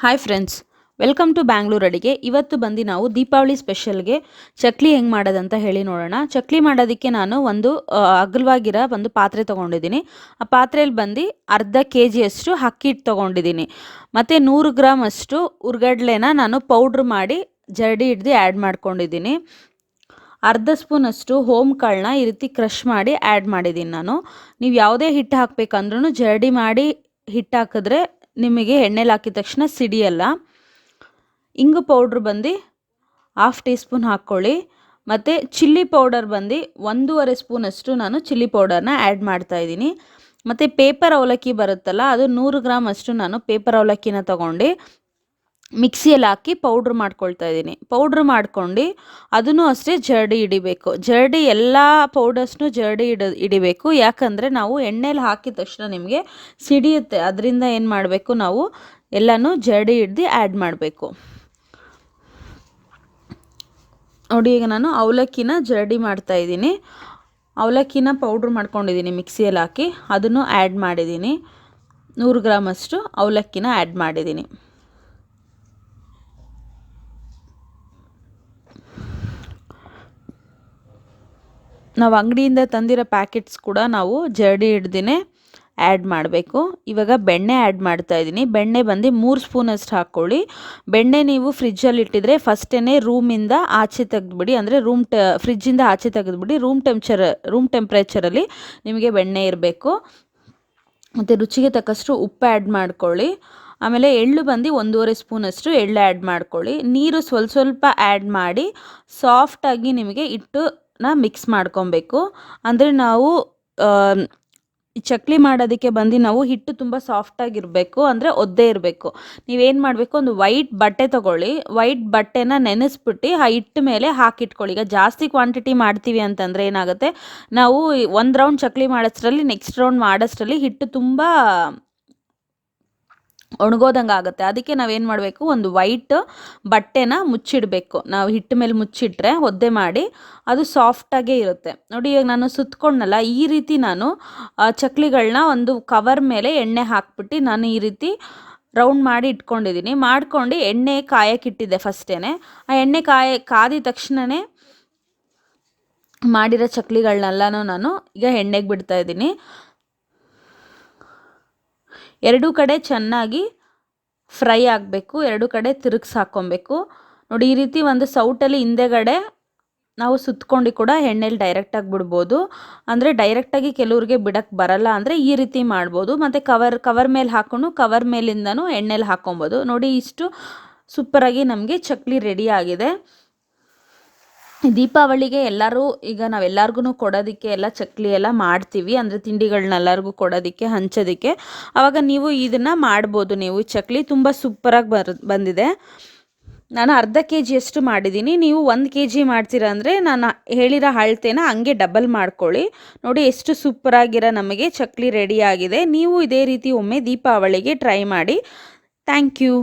Hi friends, welcome to Bangalore Adige. ಇವತ್ತು ಬಂದು ನಾವು ದೀಪಾವಳಿ ಸ್ಪೆಷಲ್ಗೆ ಚಕ್ಲಿ ಹೆಂಗೆ ಮಾಡೋದಂತ ಹೇಳಿ ನೋಡೋಣ. ಚಕ್ಲಿ ಮಾಡೋದಕ್ಕೆ ನಾನು ಒಂದು ಅಗಲವಾಗಿರೋ ಒಂದು ಪಾತ್ರೆ ತೊಗೊಂಡಿದ್ದೀನಿ. ಆ ಪಾತ್ರೆಯಲ್ಲಿ ಬಂದು ಅರ್ಧ kg ಅಷ್ಟು ಅಕ್ಕಿ ಹಿಟ್ಟು ತೊಗೊಂಡಿದ್ದೀನಿ. ಮತ್ತು 100 ಗ್ರಾಮ್ ಅಷ್ಟು ಹುರ್ಗಡ್ಲೆನ ನಾನು ಪೌಡ್ರ್ ಮಾಡಿ ಜರಡಿ ಹಿಡ್ದು ಆ್ಯಡ್ ಮಾಡ್ಕೊಂಡಿದ್ದೀನಿ. ಅರ್ಧ ಸ್ಪೂನ್ ಅಷ್ಟು ಹೋಮ್ ಕಾಳನ್ನ ಈ ರೀತಿ ಕ್ರಷ್ ಮಾಡಿ ಆ್ಯಡ್ ಮಾಡಿದ್ದೀನಿ ನಾನು. ನೀವು ಯಾವುದೇ ಹಿಟ್ಟು ಹಾಕಬೇಕಂದ್ರೂ ಜರಡಿ ಮಾಡಿ ಹಿಟ್ಟು ಹಾಕಿದ್ರೆ ನಿಮಗೆ ಎಣ್ಣೆಲಿ ಹಾಕಿದ ತಕ್ಷಣ ಸಿಡಿಯಲ್ಲ. ಇಂಗು ಪೌಡ್ರ್ ಬಂದು 1/2 ಟೀ ಸ್ಪೂನ್ ಹಾಕ್ಕೊಳ್ಳಿ. ಮತ್ತು ಚಿಲ್ಲಿ ಪೌಡರ್ ಬಂದು 1.5 ಸ್ಪೂನಷ್ಟು ನಾನು ಚಿಲ್ಲಿ ಪೌಡರ್ನ ಆ್ಯಡ್ ಮಾಡ್ತಾಯಿದ್ದೀನಿ. ಮತ್ತು ಪೇಪರ್ ಅವಲಕ್ಕಿ ಬರುತ್ತಲ್ಲ, ಅದು 100 ಗ್ರಾಮ್ ಅಷ್ಟು ನಾನು ಪೇಪರ್ ಅವಲಕ್ಕಿನ ತೊಗೊಂಡು ಮಿಕ್ಸಿಯಲ್ಲಿ ಹಾಕಿ ಪೌಡ್ರ್ ಮಾಡ್ಕೊಳ್ತಾ ಇದ್ದೀನಿ. ಪೌಡ್ರ್ ಮಾಡ್ಕೊಂಡು ಅದನ್ನು ಅಷ್ಟೇ ಜರಡಿ ಹಿಡಿಬೇಕು. ಜರಡಿ ಎಲ್ಲ ಪೌಡರ್ಸ್ನು ಜರಡಿ ಹಿಡಿಬೇಕು. ಯಾಕಂದರೆ ನಾವು ಎಣ್ಣೆಲಿ ಹಾಕಿದ ತಕ್ಷಣ ನಿಮಗೆ ಸಿಡಿಯುತ್ತೆ. ಅದರಿಂದ ಏನು ಮಾಡಬೇಕು, ನಾವು ಎಲ್ಲನೂ ಜರಡಿ ಹಿಡ್ದು ಆ್ಯಡ್ ಮಾಡಬೇಕು. ನೋಡಿ, ಈಗ ನಾನು ಅವಲಕ್ಕಿನ ಜರಡಿ ಮಾಡ್ತಾಯಿದ್ದೀನಿ. ಅವಲಕ್ಕಿನ ಪೌಡ್ರ್ ಮಾಡ್ಕೊಂಡಿದ್ದೀನಿ ಮಿಕ್ಸಿಯಲ್ಲಿ ಹಾಕಿ, ಅದನ್ನು ಆ್ಯಡ್ ಮಾಡಿದ್ದೀನಿ. 100 ಗ್ರಾಮ್ ಅಷ್ಟು ಅವಲಕ್ಕಿನ ಆ್ಯಡ್ ಮಾಡಿದ್ದೀನಿ. ನಾವು ಅಂಗಡಿಯಿಂದ ತಂದಿರೋ ಪ್ಯಾಕೆಟ್ಸ್ ಕೂಡ ನಾವು ಜರಡಿ ಹಿಡ್ದೇ ಆ್ಯಡ್ ಮಾಡಬೇಕು. ಇವಾಗ ಬೆಣ್ಣೆ ಆ್ಯಡ್ ಮಾಡ್ತಾಯಿದ್ದೀನಿ. ಬೆಣ್ಣೆ ಬಂದು 3 ಸ್ಪೂನಷ್ಟು ಹಾಕ್ಕೊಳ್ಳಿ. ಬೆಣ್ಣೆ ನೀವು ಫ್ರಿಜ್ಜಲ್ಲಿ ಇಟ್ಟಿದ್ರೆ ಫಸ್ಟೇ ರೂಮಿಂದ ಆಚೆ ತೆಗೆದುಬಿಡಿ, ಅಂದರೆ ಫ್ರಿಜ್ಜಿಂದ ಆಚೆ ತೆಗೆದುಬಿಡಿ. ರೂಮ್ ಟೆಂಪ್ರೇಚರಲ್ಲಿ ನಿಮಗೆ ಬೆಣ್ಣೆ ಇರಬೇಕು. ಮತ್ತು ರುಚಿಗೆ ತಕ್ಕಷ್ಟು ಉಪ್ಪು ಆ್ಯಡ್ ಮಾಡ್ಕೊಳ್ಳಿ. ಆಮೇಲೆ ಎಳ್ಳು ಬಂದು 1.5 ಸ್ಪೂನಷ್ಟು ಎಳ್ಳು ಆ್ಯಡ್ ಮಾಡ್ಕೊಳ್ಳಿ. ನೀರು ಸ್ವಲ್ಪ ಆ್ಯಡ್ ಮಾಡಿ ಸಾಫ್ಟಾಗಿ ನಿಮಗೆ ಹಿಟ್ಟನ್ನ ಮಿಕ್ಸ್ ಮಾಡ್ಕೊಬೇಕು. ಅಂದರೆ ನಾವು ಚಕ್ಲಿ ಮಾಡೋದಕ್ಕೆ ಬಂದು ನಾವು ಹಿಟ್ಟು ತುಂಬ ಸಾಫ್ಟಾಗಿರಬೇಕು, ಅಂದರೆ ಒದ್ದೆ ಇರಬೇಕು. ನೀವೇನು ಮಾಡಬೇಕು, ಒಂದು ವೈಟ್ ಬಟ್ಟೆ ತೊಗೊಳ್ಳಿ. ವೈಟ್ ಬಟ್ಟೆನ ನೆನೆಸ್ಬಿಟ್ಟು ಆ ಹಿಟ್ಟು ಮೇಲೆ ಹಾಕಿಟ್ಕೊಳ್ಳಿ. ಈಗ ಜಾಸ್ತಿ ಕ್ವಾಂಟಿಟಿ ಮಾಡ್ತೀವಿ ಅಂತಂದರೆ ಏನಾಗುತ್ತೆ, ನಾವು ಒಂದು ರೌಂಡ್ ಚಕ್ಲಿ ಮಾಡೋಷ್ಟರಲ್ಲಿ ನೆಕ್ಸ್ಟ್ ರೌಂಡ್ ಮಾಡೋಷ್ಟರಲ್ಲಿ ಹಿಟ್ಟು ತುಂಬ ಒಣಗೋದಂಗೆ ಆಗುತ್ತೆ. ಅದಕ್ಕೆ ನಾವೇನು ಮಾಡಬೇಕು, ಒಂದು ವೈಟ್ ಬಟ್ಟೆನ ಮುಚ್ಚಿಡಬೇಕು. ನಾವು ಹಿಟ್ಟು ಮೇಲೆ ಮುಚ್ಚಿಟ್ರೆ ಒದ್ದೆ ಮಾಡಿ ಅದು ಸಾಫ್ಟಾಗೇ ಇರುತ್ತೆ. ನೋಡಿ, ಈಗ ನಾನು ಸುತ್ಕೊಂಡಲ್ಲ, ಈ ರೀತಿ ನಾನು ಚಕ್ಲಿಗಳನ್ನ ಒಂದು ಕವರ್ ಮೇಲೆ ಎಣ್ಣೆ ಹಾಕ್ಬಿಟ್ಟು ನಾನು ಈ ರೀತಿ ರೌಂಡ್ ಮಾಡಿ ಇಟ್ಕೊಂಡಿದ್ದೀನಿ. ಮಾಡ್ಕೊಂಡು ಎಣ್ಣೆ ಕಾಯಕ್ಕಿಟ್ಟಿದ್ದೆ ಫಸ್ಟೇ. ಆ ಎಣ್ಣೆ ಕಾದಿದ ತಕ್ಷಣವೇ ಮಾಡಿರೋ ಚಕ್ಲಿಗಳನ್ನೆಲ್ಲನೂ ನಾನು ಈಗ ಎಣ್ಣೆಗೆ ಬಿಡ್ತಾಯಿದ್ದೀನಿ. ಎರಡೂ ಕಡೆ ಚೆನ್ನಾಗಿ ಫ್ರೈ ಆಗಬೇಕು. ಎರಡೂ ಕಡೆ ತಿರುಗಿಸಿ ಹಾಕ್ಕೊಬೇಕು. ನೋಡಿ, ಈ ರೀತಿ ಒಂದು ಸೌಟಲ್ಲಿ ಹಿಂದೆಗಡೆ ನಾವು ಸುತ್ಕೊಂಡು ಕೂಡ ಎಣ್ಣೆಲಿ ಡೈರೆಕ್ಟಾಗಿ ಬಿಡ್ಬೋದು. ಅಂದರೆ ಡೈರೆಕ್ಟಾಗಿ ಕೆಲವ್ರಿಗೆ ಬಿಡೋಕ್ಕೆ ಬರಲ್ಲ ಅಂದರೆ ಈ ರೀತಿ ಮಾಡ್ಬೋದು. ಮತ್ತು ಕವರ್ ಮೇಲೆ ಹಾಕ್ಕೊಂಡು ಕವರ್ ಮೇಲಿಂದನೂ ಎಣ್ಣೆಲಿ ಹಾಕ್ಕೊಬೋದು. ನೋಡಿ, ಇಷ್ಟು ಸೂಪರಾಗಿ ನಮಗೆ ಚಕ್ಲಿ ರೆಡಿ ಆಗಿದೆ. ದೀಪಾವಳಿಗೆ ಎಲ್ಲರೂ ಈಗ ನಾವೆಲ್ಲರಿಗೂ ಕೊಡೋದಕ್ಕೆ ಎಲ್ಲ ಚಕ್ಲಿ ಎಲ್ಲ ಮಾಡ್ತೀವಿ, ಅಂದರೆ ತಿಂಡಿಗಳನ್ನ ಎಲ್ಲರಿಗೂ ಕೊಡೋದಕ್ಕೆ, ಹಂಚೋದಕ್ಕೆ. ಆವಾಗ ನೀವು ಇದನ್ನು ಮಾಡ್ಬೋದು. ನೀವು ಚಕ್ಲಿ ತುಂಬ ಸೂಪರಾಗಿ ಬಂದಿದೆ. ನಾನು ಅರ್ಧ kg ಅಷ್ಟು ಮಾಡಿದ್ದೀನಿ. ನೀವು 1 kg ಮಾಡ್ತೀರಾ ಅಂದರೆ ನಾನು ಹೇಳಿರೋ ಅಳತೆನ ಹಂಗೆ ಡಬಲ್ ಮಾಡ್ಕೊಳ್ಳಿ. ನೋಡಿ, ಎಷ್ಟು ಸೂಪರಾಗಿರೋ ನಮಗೆ ಚಕ್ಲಿ ರೆಡಿ ಆಗಿದೆ. ನೀವು ಇದೇ ರೀತಿ ಒಮ್ಮೆ ದೀಪಾವಳಿಗೆ ಟ್ರೈ ಮಾಡಿ. Thank you.